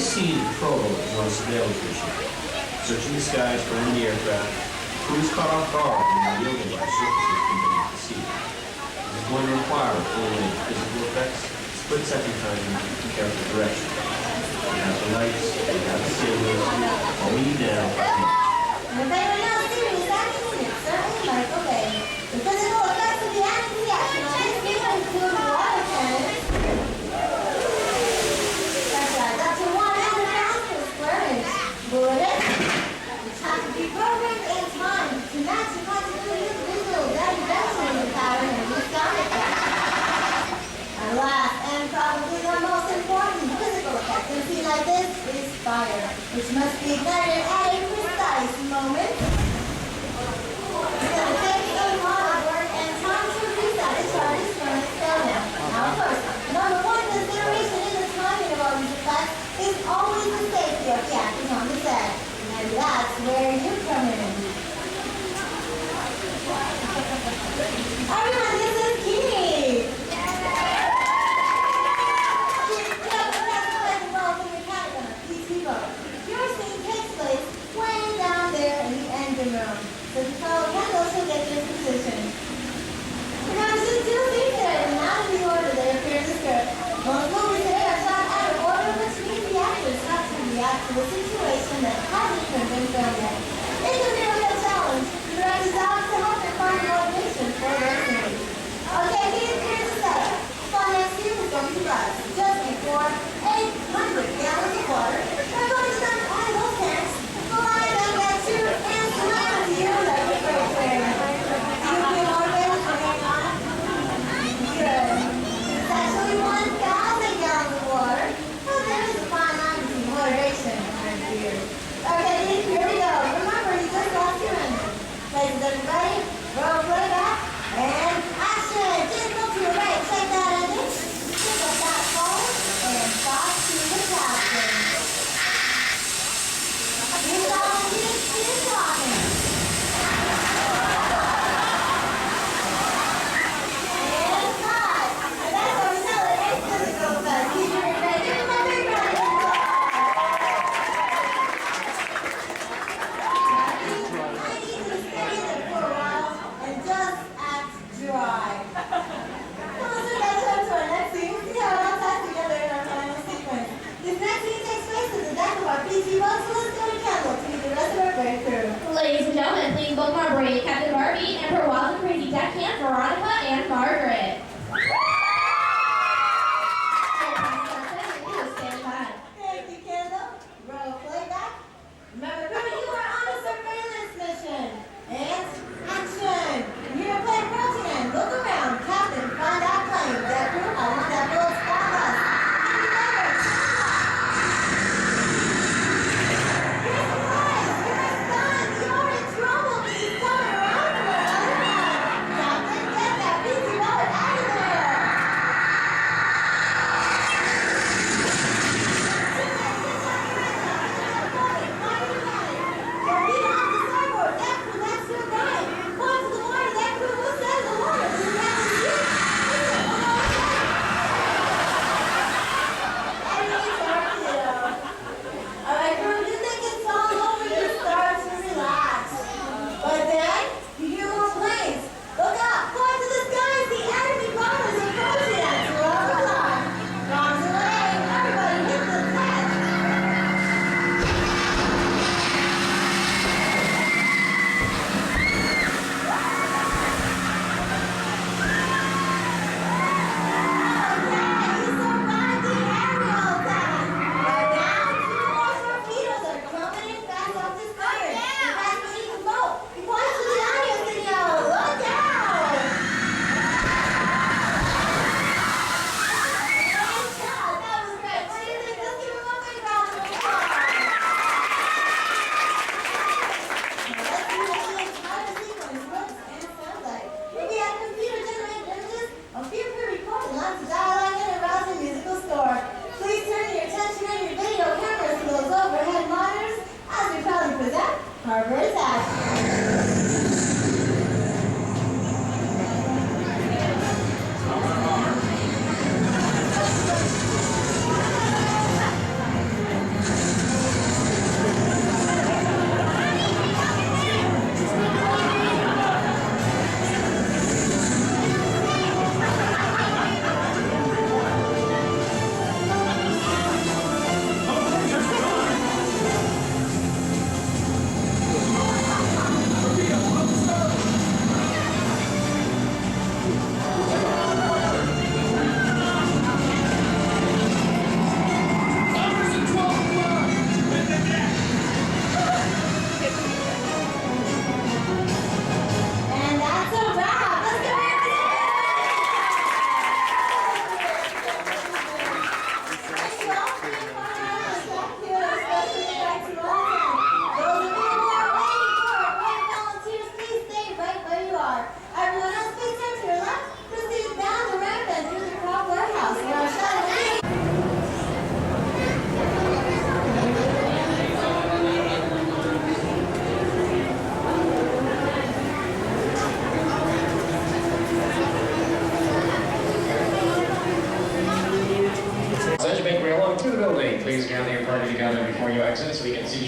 This scene in Provo is on a surveillance mission, searching the skies for enemy aircraft. Crew is caught off guard and revealed by surfaces from beneath the sea. This is going to require a full range of physical effects, split-second timing, and careful direction. We have the lights, we have the sailors, all we need now is the And if anyone else serious action, it's certainly like, okay, the physical effects of the action reaction on this video include water cannons. That's right, up to 100 pounds per square inch. Bullets, which have to be programmed and timed to match the continuity of visual demonstrating power and the sound effect. And last, and probably the most important physical effect in a scene like this is fire, which must be ignited at a precise moment. It's going to take a lot of work and time to reset the charges from its failure. Now, of course, number one consideration in the timing of all these effects is always the safety of the actors on the set. And that's where you come in. Everyone, this is Kitty! Your scene takes place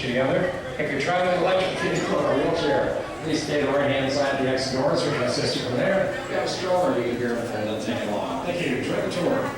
you together. If you're traveling electric vehicle or a wheelchair, please stay to the right-hand side of the exit doors. We can assist you from there. If you have a stroller, you can hear it and take it along. Thank you. Enjoy the tour.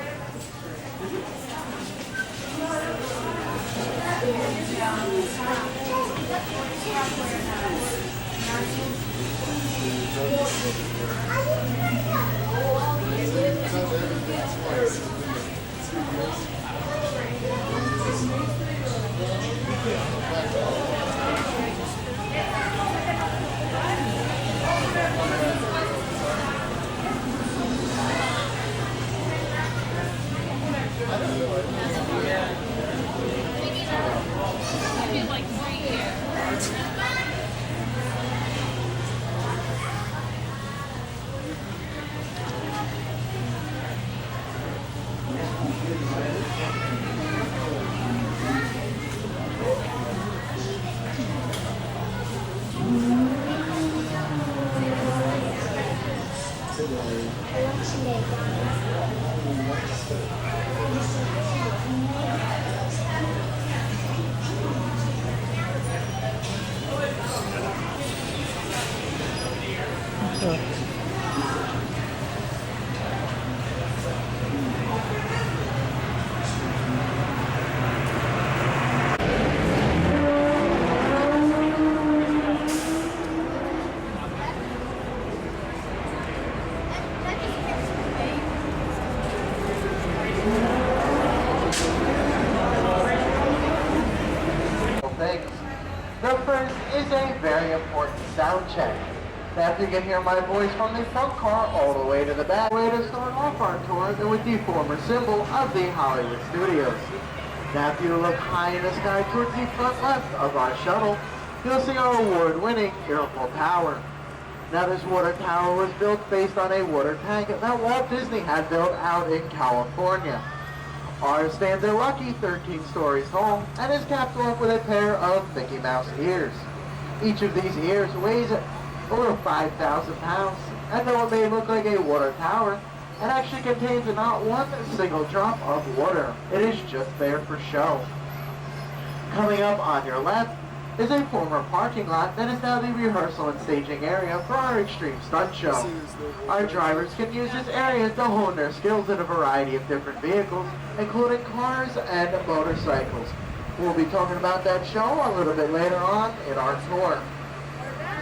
The first is a very important sound check. After you can hear my voice from the front car all the way to the back, way to start off our tour with the former symbol of the Hollywood Studios. Now if you look high in the sky towards the front left of our shuttle, you'll see our award-winning Eiffel Tower. Now this water tower was built based on a water tank that Walt Disney had built out in California. Ours stands a lucky 13 stories tall and is capped off with a pair of Mickey Mouse ears. Each of these ears weighs over 5,000 pounds, and though it may look like a water tower, it actually contains not one single drop of water. It is just there for show. Coming up on your left is a former parking lot that is now the rehearsal and staging area for our extreme stunt show. Our drivers can use this area to hone their skills in a variety of different vehicles, including cars and motorcycles. We'll be talking about that show a little bit later on in our tour.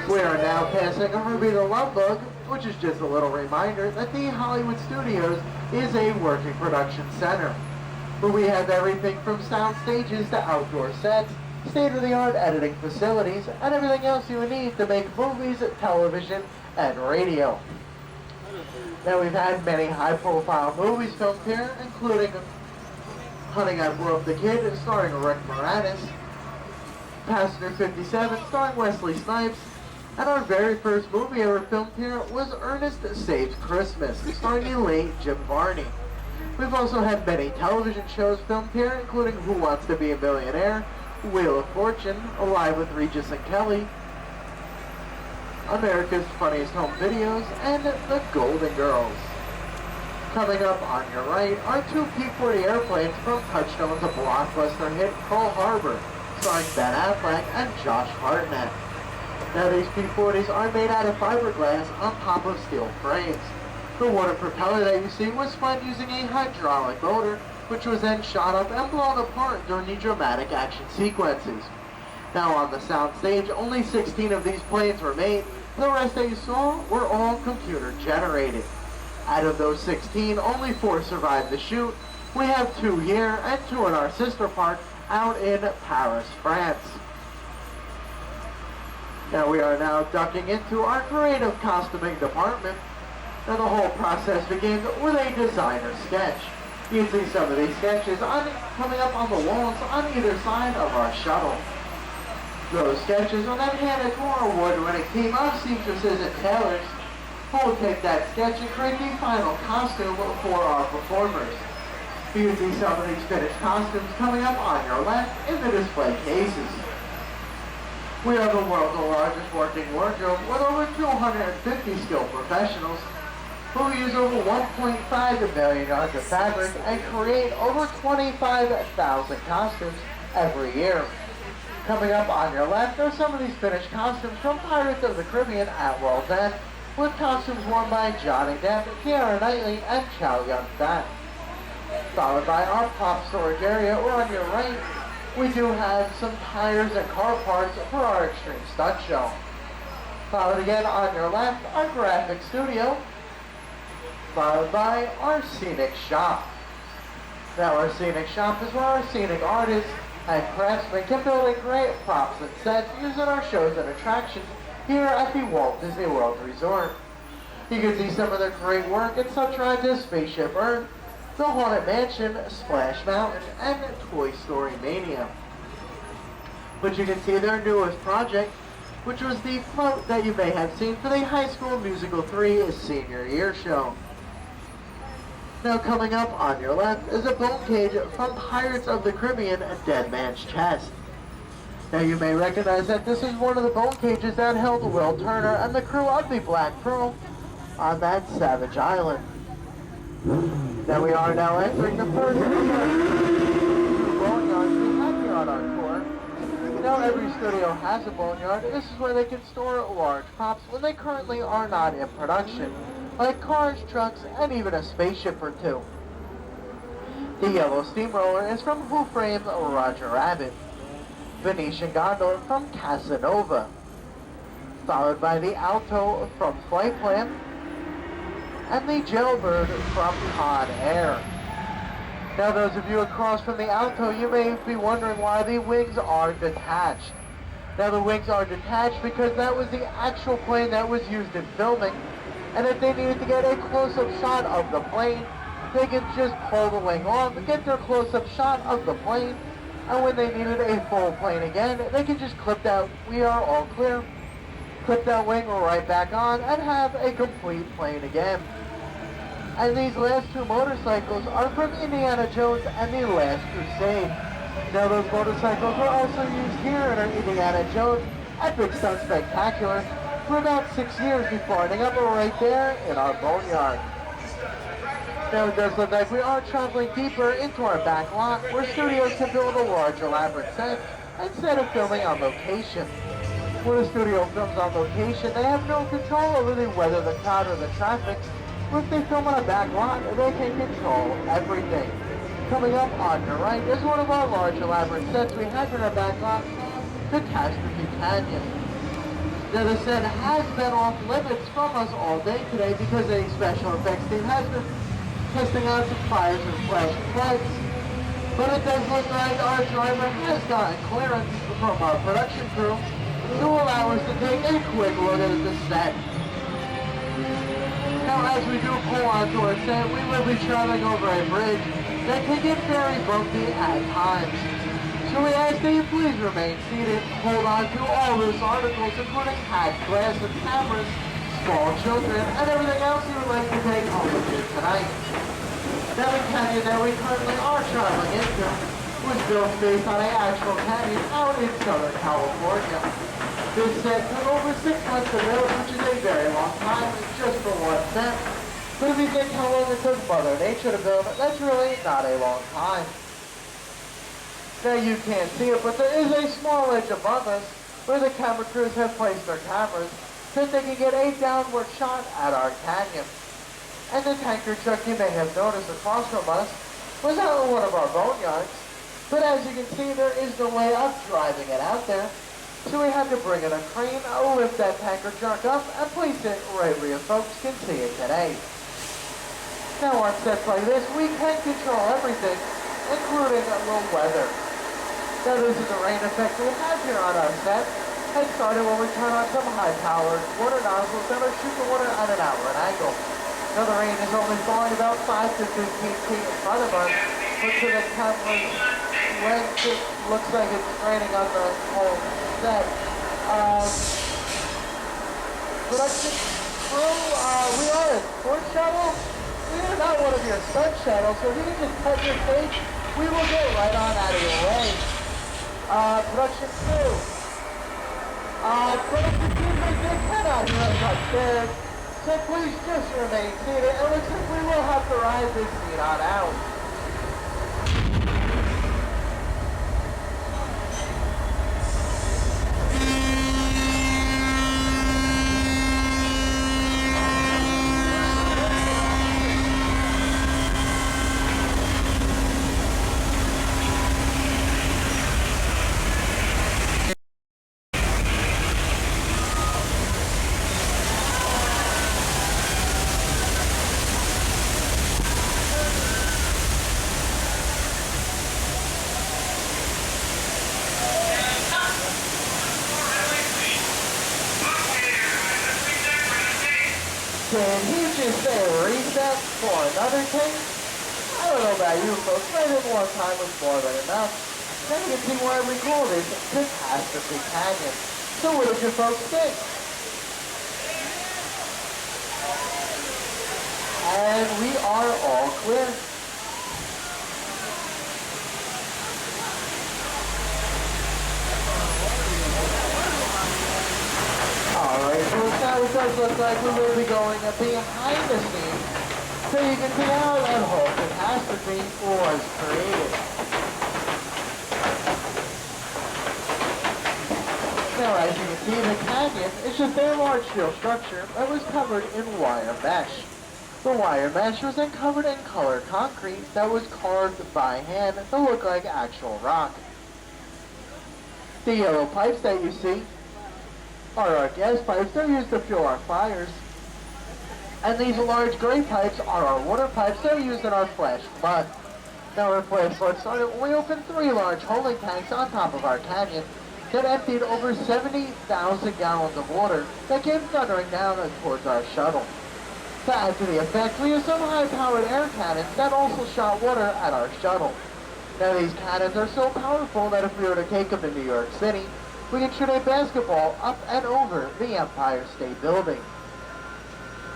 We are now passing Ruby the Love Bug, which is just a little reminder that the Hollywood Studios is a working production center, where we have everything from sound stages to outdoor sets, state-of-the-art editing facilities, and everything else you would need to make movies, television, and radio. Now we've had many high-profile movies filmed here, including Hunting I Blew Up the Kid, starring Rick Moranis, Passenger 57, starring Wesley Snipes, and our very first movie ever filmed here was Ernest Saves Christmas, starring the late Jim Varney. We've also had many television shows filmed here, including Who Wants to Be a Millionaire, Wheel of Fortune, Alive with Regis and Kelly, America's Funniest Home Videos, and The Golden Girls. Coming up on your right are two P-40 airplanes from Touchstone's blockbuster hit Pearl Harbor, starring Ben Affleck and Josh Hartnett. Now these P-40s are made out of fiberglass on top of steel frames. The water propeller that you see was spun using a hydraulic motor, which was then shot up and blown apart during the dramatic action sequences. Now on the sound stage, only 16 of these planes were made. The rest that you saw were all computer generated. Out of those 16, only 4 survived the shoot. We have 2 here and 2 in our sister park out in Paris, France. Now we are now ducking into our creative costuming department. Now the whole process begins with a designer sketch. You can see some of these sketches coming up on the walls on either side of our shuttle. Those sketches are then handed to our award-winning team of seamstresses and tailors, who will take that sketch and create the final costume for our performers. You can see some of these finished costumes coming up on your left in the display cases. We are the world's largest working wardrobe with over 250 skilled professionals who use over 1.5 million yards of fabric and create over 25,000 costumes every year. Coming up on your left are some of these finished costumes from Pirates of the Caribbean at World's End, with costumes worn by Johnny Depp, Keira Knightley, and Chow Yun-fat. Followed by our prop storage area, where on your right, we do have some tires and car parts for our extreme stunt show. Followed again on your left, our graphic studio, followed by our scenic shop. Now our scenic shop is where our scenic artists and craftsmen can build great props and sets using our shows and attractions here at the Walt Disney World Resort. You can see some of their great work in such rides as Spaceship Earth, the Haunted Mansion, Splash Mountain, and Toy Story Mania. But you can see their newest project, which was the float that you may have seen for the High School Musical 3 Senior Year Show. Now coming up on your left is a bone cage from Pirates of the Caribbean, Dead Man's Chest. Now you may recognize that this is one of the bone cages that held Will Turner and the crew of the Black Pearl on that savage island. Now we are now entering the first boneyard we have here on our tour. Now every studio has a boneyard. This is where they can store large props when they currently are not in production, like cars, trucks, and even a spaceship or two. The yellow steamroller is from Who Framed Roger Rabbit. Venetian gondola from Casanova. Followed by the Alto from Flight Plan. And the Jailbird from Con Air. Now those of you across from the Alto, you may be wondering why the wings are detached. Now the wings are detached because that was the actual plane that was used in filming. And if they needed to get a close-up shot of the plane, they could just pull the wing off and get their close-up shot of the plane. And when they needed a full plane again, they could just clip that, we are all clear, clip that wing right back on and have a complete plane again. And these last two motorcycles are from Indiana Jones and the Last Crusade. Now those motorcycles were also used here in our Indiana Jones Epic Stunt Spectacular for about 6 years before ending up right there in our boneyard. Now it does look like we are traveling deeper into our back lot where studios can build a large elaborate set instead of filming on location. When a studio films on location, they have no control over the weather, the crowd, or the traffic. But if they film on a back lot, they can control everything. Coming up on your right is one of our large elaborate sets we have in our back lot, Catastrophe Canyon. Now the set has been off limits from us all day today because the special effects team has been testing out some fires and flashing lights. But it does look like our driver has gotten clearance from our production crew to allow us to take a quick look at the set. Now as we do pull onto our set, we will be traveling over a bridge that can get very bumpy at times. So we ask that you please remain seated, hold on to all loose articles including hats, glass, and cameras, small children, and everything else you would like to take home with you tonight. Now the canyon that we currently are traveling into was built based on an actual canyon out in Southern California. This set took over 6 months to build, which is a very long time, just for one set. But if you think how long it took Mother Nature to build, that's really not a long time. Now you can't see it, but there is a small ledge above us where the camera crews have placed their cameras so that they can get a downward shot at our canyon. And the tanker truck you may have noticed across from us was out in one of our boneyards. But as you can see, there is no way of driving it out there. So we had to bring in a crane, lift that tanker truck up, and place it right where you folks can see it today. Now on sets like this, we can control everything, including the weather. Now this is the rain effect we have here on our set. It started when we turn on some high-powered water nozzles that are shooting water at an outward angle. Now the rain is only falling about 5 to 15 feet in front of us, but to the camera's lens, it looks like it's raining on the whole set. Production crew, we are a sports shuttle. We are not one of your stunt shuttles, so if you can just cut your face, we will get right on out of your way. Production crew. Production crew, they cannot hear us upstairs. So please just remain seated. It looks like we will have to ride this seat on out. Can he just say reset for another take? I don't know about you folks, but I think one time was more than enough. Now you can see why we call this Catastrophe Canyon. So what did you folks think? And we are all clear. Alright, so now it does look like we will be going behind the scenes so you can see how that whole catastrophe was created. Now as you can see, the canyon is just a large steel structure that was covered in wire mesh. The wire mesh was then covered in colored concrete that was carved by hand to look like actual rock. The yellow pipes that you see are our gas pipes. They're used to fuel our fires. And these large gray pipes are our water pipes. They're used in our flash flood. Now our flash flood started when we opened 3 large holding tanks on top of our canyon that emptied over 70,000 gallons of water that came thundering down towards our shuttle. To add to the effect, we used some high-powered air cannons that also shot water at our shuttle. Now these cannons are so powerful that if we were to take them to New York City, we can shoot a basketball up and over the Empire State Building.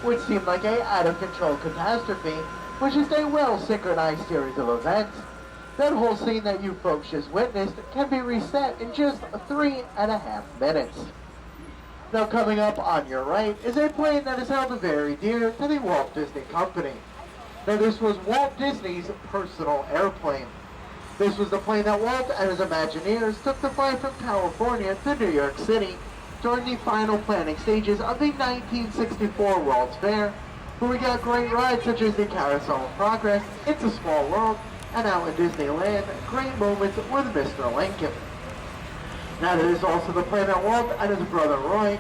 Which seemed like a out-of-control catastrophe, which is a well-synchronized series of events. That whole scene that you folks just witnessed can be reset in just 3.5 minutes. Now coming up on your right is a plane that is held very dear to the Walt Disney Company. Now this was Walt Disney's personal airplane. This was the plane that Walt and his Imagineers took to fly from California to New York City during the final planning stages of the 1964 World's Fair, where we got great rides such as the Carousel of Progress, It's a Small World, and out in Disneyland, great moments with Mr. Lincoln. Now it is also the plane that Walt and his brother Roy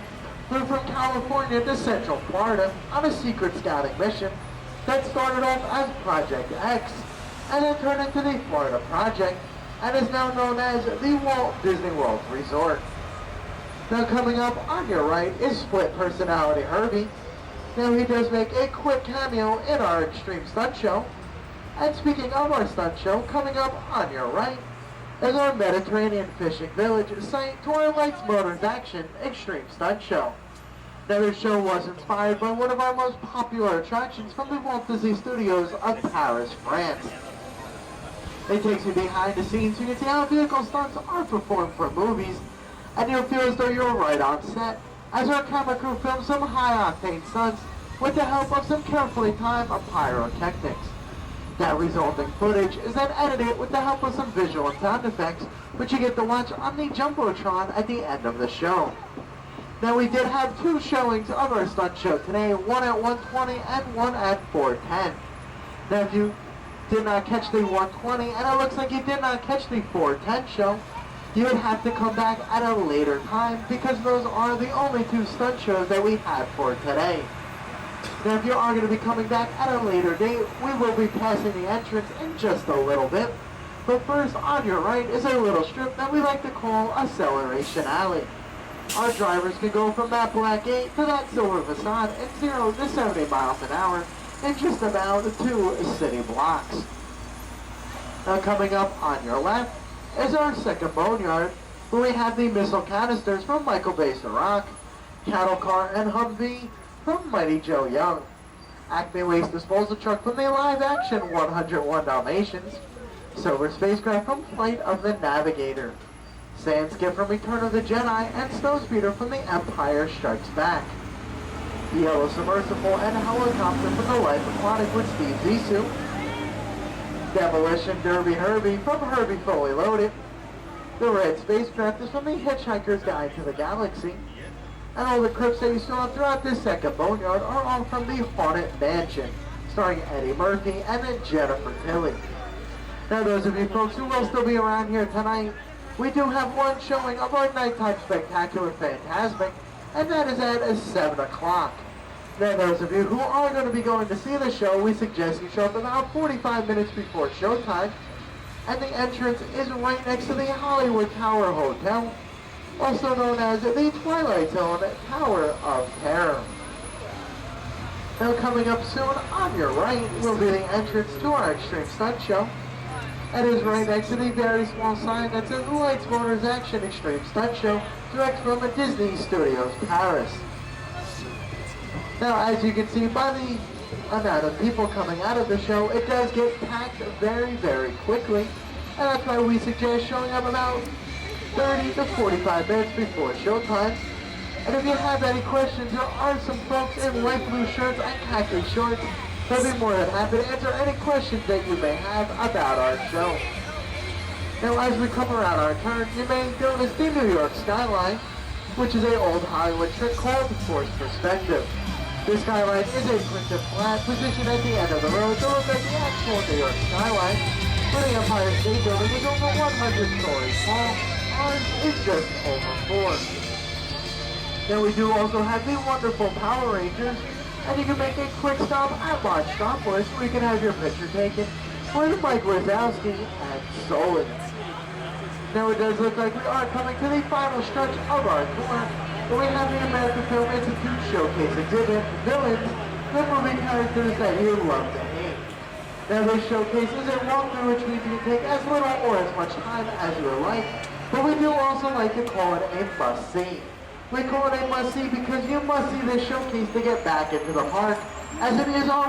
flew from California to Central Florida on a secret scouting mission that started off as Project X, and then turned into the Florida Project, and is now known as the Walt Disney World Resort. Now coming up on your right is split personality Herbie. Now he does make a quick cameo in our Extreme Stunt Show. And speaking of our stunt show, coming up on your right is our Mediterranean Fishing Village site to our Lights Motors Action Extreme Stunt Show. Now this show was inspired by one of our most popular attractions from the Walt Disney Studios of Paris, France. It takes you behind the scenes so you can see how vehicle stunts are performed for movies, and you'll feel as though you're right on set, as our camera crew films some high-octane stunts with the help of some carefully timed pyrotechnics. That resulting footage is then edited with the help of some visual and sound effects, which you get to watch on the Jumbotron at the end of the show. Now we did have 2 showings of our stunt show today, one at 1:20 and one at 4:10. Now if you did not catch the 1:20 and it looks like you did not catch the 4:10 show, you would have to come back at a later time because those are the only 2 stunt shows that we had for today. Now if you are going to be coming back at a later date, we will be passing the entrance in just a little bit. But first, on your right is a little strip that we like to call Acceleration Alley. Our drivers can go from that black gate to that silver facade in 0 to 70 miles an hour in just about 2 city blocks. Now coming up on your left is our second boneyard, where we have the missile canisters from Michael Bay Ciroc, cattle car and Humvee from Mighty Joe Young, Acme Waste Disposal Truck from the live-action 101 Dalmatians, Silver Spacecraft from Flight of the Navigator, Sand Skip from Return of the Jedi, and Snowspeeder from The Empire Strikes Back, Yellow Submersible and Helicopter from The Life Aquatic with Steve Zissou, Demolition Derby Herbie from Herbie Fully Loaded, the Red Spacecraft is from The Hitchhiker's Guide to the Galaxy, and all the clips that you saw throughout this second boneyard are all from The Haunted Mansion, starring Eddie Murphy and then Jennifer Tilly. Now those of you folks who will still be around here tonight, we do have one showing of our nighttime spectacular Phantasmic, and that is at 7 o'clock. Now those of you who are going to be going to see the show, we suggest you show up about 45 minutes before showtime, and the entrance is right next to the Hollywood Tower Hotel, also known as the Twilight Zone Tower of Terror. Now coming up soon, on your right, will be the entrance to our Extreme Stunt Show. That is right next to the very small sign that says Lights, Motors, Action Extreme Stunt Show, direct from the Disney Studios, Paris. Now, as you can see by the amount of people coming out of the show, it does get packed very, very quickly. And that's why we suggest showing up about 30 to 45 minutes before showtime. And if you have any questions, there are some folks in light blue shirts and khaki shorts. They'll be more than happy to answer any questions that you may have about our show. Now, as we come around our turn, you may notice the New York skyline, which is an old Hollywood trick called forced perspective. This skyline is a printed flat positioned at the end of the road to look like the actual New York skyline. Where the Empire State Building is over 100 stories tall, ours is just over 4. Now we do also have the wonderful Power Rangers, and you can make a quick stop at Lodge Stropolis where you can have your picture taken with Mike Wazowski and Solon. Now it does look like we are coming to the final stretch of our tour, where we have the American Film Institute Showcase exhibit, Villains, the movie characters that you love to hate. Now this showcase is a walkthrough which means you can take as little or as much time as you would like, but we do also like to call it a must-see. We call it a must-see because you must see this showcase to get back into the park, as it is all